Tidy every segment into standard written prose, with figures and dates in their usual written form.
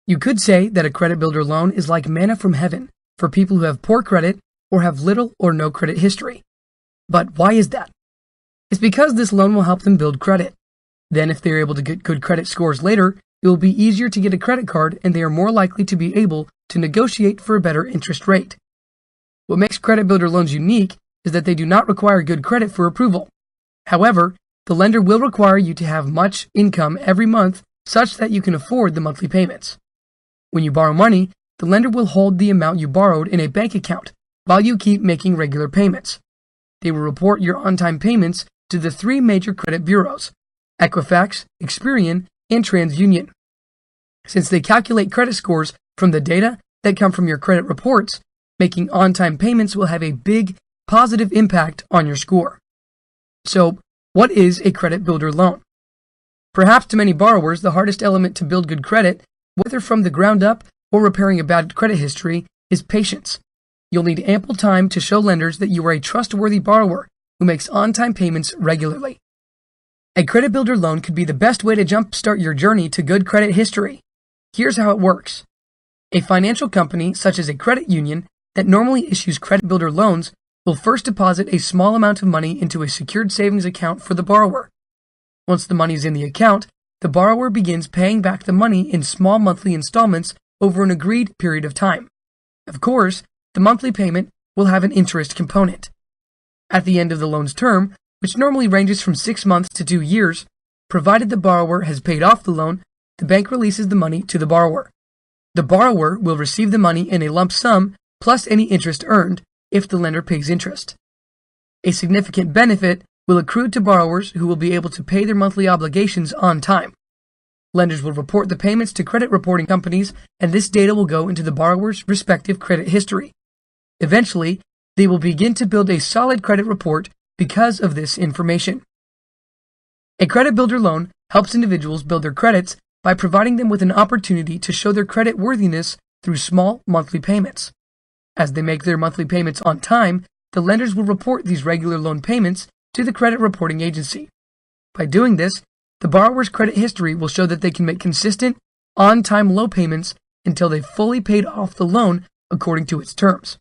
You could say that a credit builder loan is like manna from heaven for people who have poor credit or have little or no credit history. But why is that? It's because this loan will help them build credit. Then if they're able to get good credit scores later, it will be easier to get a credit card and they are more likely to be able to negotiate for a better interest rate. What makes credit builder loans unique is that they do not require good credit for approval. However, the lender will require you to have much income every month such that you can afford the monthly payments. When you borrow money, the lender will hold the amount you borrowed in a bank account while you keep making regular payments. They will report your on-time payments to the 3 major credit bureaus, Equifax, Experian, and TransUnion. Since they calculate credit scores from the data that come from your credit reports, making on-time payments will have a big positive impact on your score. So, what is a credit builder loan? Perhaps to many borrowers, the hardest element to build good credit, whether from the ground up or repairing a bad credit history, is patience. You'll need ample time to show lenders that you are a trustworthy borrower who makes on-time payments regularly. A credit builder loan could be the best way to jumpstart your journey to good credit history. Here's how it works. A financial company, such as a credit union, that normally issues credit builder loans will first deposit a small amount of money into a secured savings account for the borrower. Once the money is in the account, the borrower begins paying back the money in small monthly installments over an agreed period of time. Of course, the monthly payment will have an interest component. At the end of the loan's term, which normally ranges from 6 months to 2 years, provided the borrower has paid off the loan, the bank releases the money to the borrower. The borrower will receive the money in a lump sum plus any interest earned if the lender pays interest. A significant benefit will accrue to borrowers who will be able to pay their monthly obligations on time. Lenders will report the payments to credit reporting companies, and this data will go into the borrower's respective credit history. Eventually, they will begin to build a solid credit report because of this information. A credit builder loan helps individuals build their credits by providing them with an opportunity to show their credit worthiness through small monthly payments. As they make their monthly payments on time, the lenders will report these regular loan payments to the credit reporting agency. By doing this, the borrower's credit history will show that they can make consistent, on-time low payments until they've fully paid off the loan according to its terms.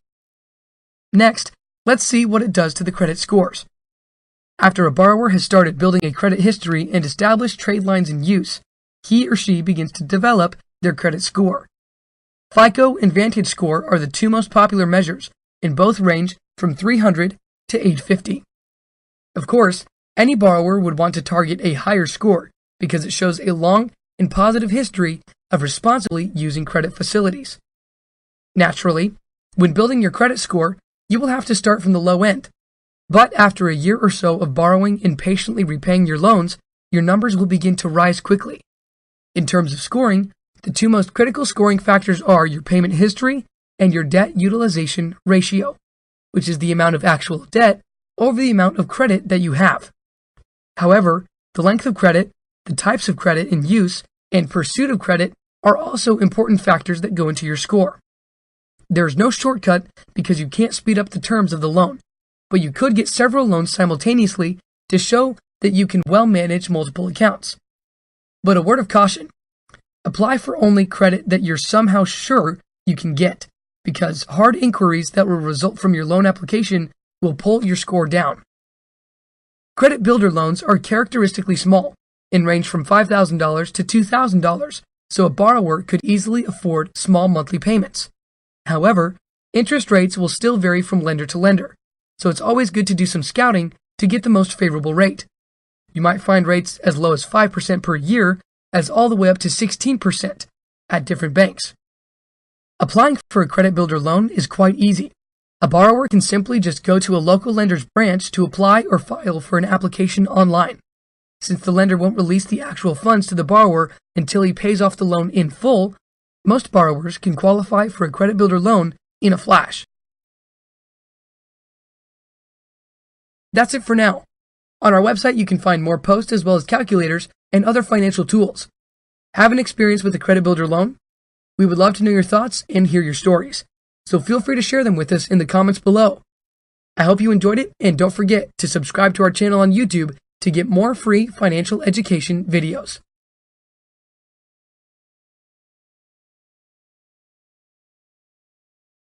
Next, let's see what it does to the credit scores. After a borrower has started building a credit history and established trade lines in use, he or she begins to develop their credit score. FICO and Vantage Score are the 2 most popular measures, and both range from 300 to 850. Of course, any borrower would want to target a higher score because it shows a long and positive history of responsibly using credit facilities. Naturally, when building your credit score, you will have to start from the low end. But after a year or so of borrowing and patiently repaying your loans, your numbers will begin to rise quickly. In terms of scoring, the 2 most critical scoring factors are your payment history and your debt utilization ratio, which is the amount of actual debt over the amount of credit that you have. However, the length of credit, the types of credit in use, and pursuit of credit are also important factors that go into your score. There is no shortcut because you can't speed up the terms of the loan, but you could get several loans simultaneously to show that you can well manage multiple accounts. But a word of caution, apply for only credit that you're somehow sure you can get, because hard inquiries that will result from your loan application will pull your score down. Credit builder loans are characteristically small and range from $5,000 to $2,000, so a borrower could easily afford small monthly payments. However, interest rates will still vary from lender to lender, so it's always good to do some scouting to get the most favorable rate. You might find rates as low as 5% per year as all the way up to 16% at different banks. Applying for a credit builder loan is quite easy. A borrower can simply just go to a local lender's branch to apply or file for an application online. Since the lender won't release the actual funds to the borrower until he pays off the loan in full, most borrowers can qualify for a credit builder loan in a flash. That's it for now. On our website, you can find more posts as well as calculators and other financial tools. Have an experience with a credit builder loan? We would love to know your thoughts and hear your stories, so feel free to share them with us in the comments below. I hope you enjoyed it, and don't forget to subscribe to our channel on YouTube to get more free financial education videos.